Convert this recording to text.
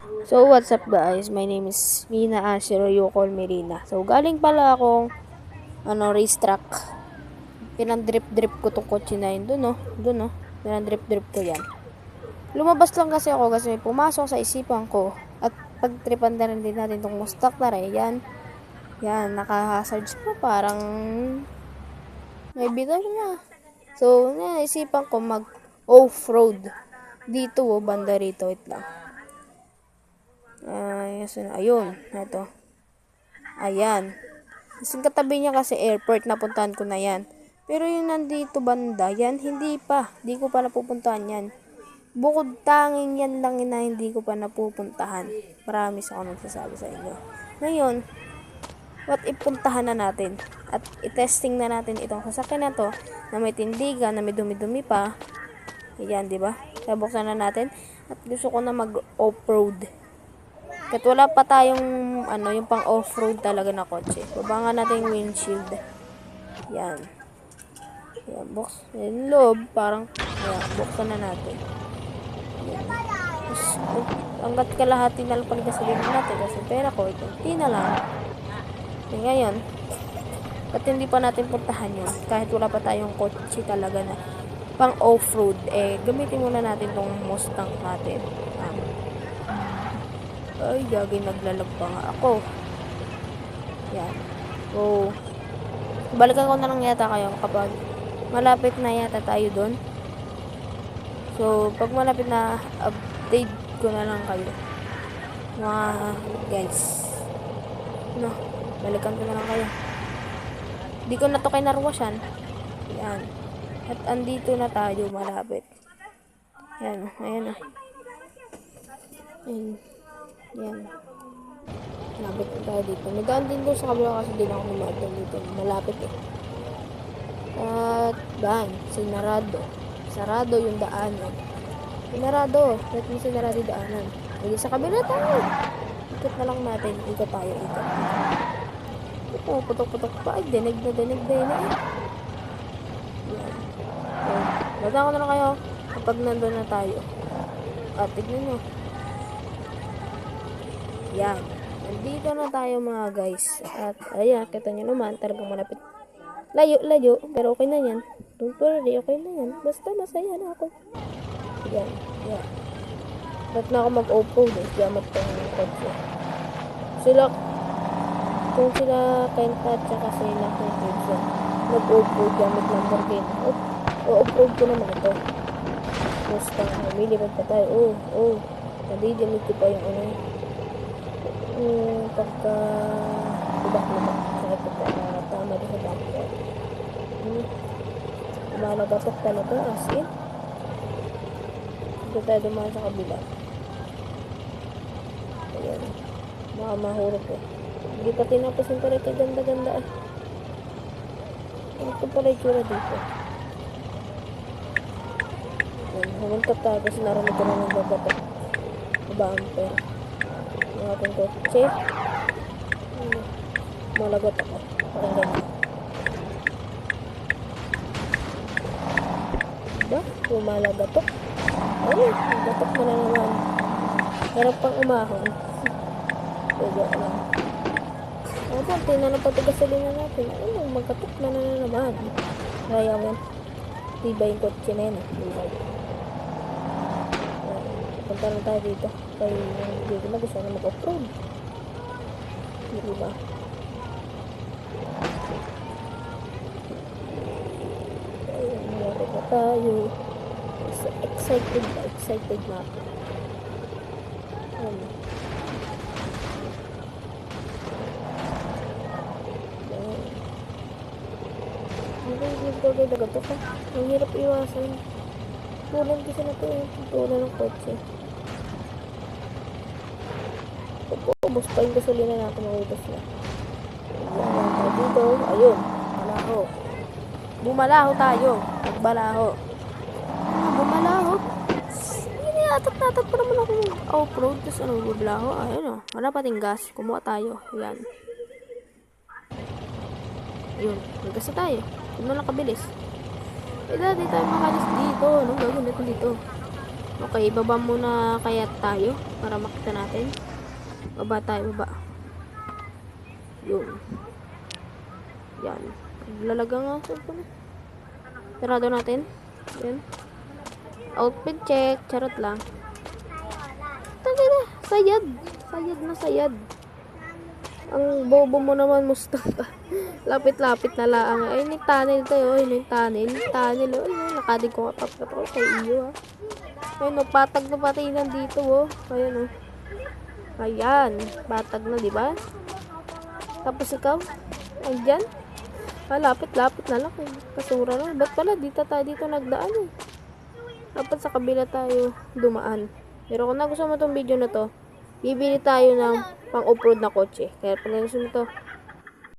So, what's up guys? My name is Mina Ashiro, you call me Rina. So, galing pala akong racetrack. Pinandrip-drip ko tong kotse na yun. Doon, no? Doon, no? Pinandrip-drip ko yan. Lumabas lang kasi ako kasi may pumasok sa isipan ko. At pagtripan na rin din natin tong Mustang na rin. Yan. Yan, naka-hazards pa. Parang may bitaw na. So, naisipan ko mag off-road. Dito, banda rito. Wait lang. Ayun. Ito. Ayan. Kasing katabi niya kasi airport, napuntahan ko na yan. Pero yung nandito banda, yan hindi pa. Hindi ko pa napupuntahan yan. Bukod tanging yan lang na hindi ko pa napupuntahan. Promise ako nagsasabi sa inyo. Ngayon, what if puntahan na natin? At i-testing na natin itong sasakyan na to, na may tindigan, na may dumi-dumi pa. Ayan, di ba? Sabuksan na natin. At gusto ko na mag-off-road. Kahit wala pa tayong yung pang off-road talaga na kotse. Babangan natin yung windshield. Yan. Yan, box. Yung loob, parang, yan, buksan na natin. Yan. Tapos, hanggat kalahati na lang pala gasolina natin kasi pera ko, ito, hindi na lang. E ngayon, ba't hindi pa natin puntahan yun? Kahit wala pa tayong kotse talaga na pang off-road, gamitin muna natin tong Mustang natin. Ay, gagay naglalag pa nga ako. Yan. So, balikan ko na lang yata kayo kapag malapit na yata tayo doon. So, pag malapit na, update ko na lang kayo. Mga guys. No, balikan ko na lang kayo. Di ko na to kay narwasyan. Yan. At andito na tayo malapit. Yan. Ayan na. Ayan. Yan. Malapit na tayo dito. Nagaan din doon sa kabila kasi din ako lumadaan dito. Malapit eh. At daan. Sinarado. Sarado yung daanan. Sinarado. Ba't mo sinarado yung daanan? Hindi sa kabila tayo. Ikot na lang natin. Ikot tayo. Ikot. Ito. Putok-putok pa. Ay, dinig na eh. Yan. Nadaan ko na lang kayo kapag nandun na tayo. At tignan nyo. Yan. Nandito na tayo mga guys. At ayan, kita nyo naman, talagang malapit. Layo, pero okay na yan. Don't worry, okay na yan. Basta masaya na ako. Yan, yan. Ba't na ako mag-off-road eh. Gamit tong kotse. Kung sila Kenta at saka sila kung Gibson, mag-off-road gamit Lamborghini. Off-road ko naman ito. Basta, lumilipad pa tayo. Nadidimig ko pa yung pagka lubak-lubak sa ito pa tama din sa dami malagatok talaga as in dito tayo dumaan sa kabila. Ayan, baka mahurot eh, hindi pa tinapos yung pala kaganda-ganda eh. Ito pala yung tsura dito. Ayan, humuntot tayo kasi narinig ko na ng babatok bumper ng ating kotse. Malagot ako. Parang ganyan. Diba? Malagatok. Ay, magatok mo na naman. Harap pang umahon. Pwede ka lang. Punti na ng patigasolina natin. Magatok na naman. Kaya mo yan. Diba yung kotse na yun. Diba? Punta lang tayo dito. Kaya dito na gusto na mag-off-road. Diba? Ayun, meron na tayo. Excited na ako. Ayun. Hindi ko ka. Ang hirap iwasan. Tulan kasi na ito eh. Tulan ng kotse. Ubus pa yung gasolina natin, maubos na. Ayan tayo dito. Ayun. Balaho. Bumalaho tayo. Nagbalaho. Bumalaho. Atat-atat pa naman ako off-road. Tapos bumalaho. Ayun o. Wala pating gas. Kumuha tayo. Ayan. Ayun. May gas na tayo. Kung na lang kabilis. Dati tayo makalis dito. Anong gagawin natin dito? Okay, baba muna kaya tayo para makita natin. Baba tayo, baba. Yun. Yan. Lalaga nga sa ito na. Sarado natin. Yan. Outfit check. Charot lang. Tagay na. Sayad. Sayad na sayad. Ang bobo mo naman, Mustafa. Lapit-lapit na lang. Ay, may tunnel tayo. Ay, may tunnel. Tunnel. Ay, nakadig ko nga pa kay iyo, ha. Ay, no, patag na pati nandito, oh. Ayan, oh. Ayan. Patag na, di ba? Tapos ikaw? Ayan. Lapit-lapit na lang. Kasura na. Ba't pala? Dito tayo dito nagdaan, eh. Dapat sa kabila tayo dumaan. Pero kung nagustuhan mo tong video na to, bibili tayo ng pang off-road na kotse. Kaya pag nagustuhan mo to,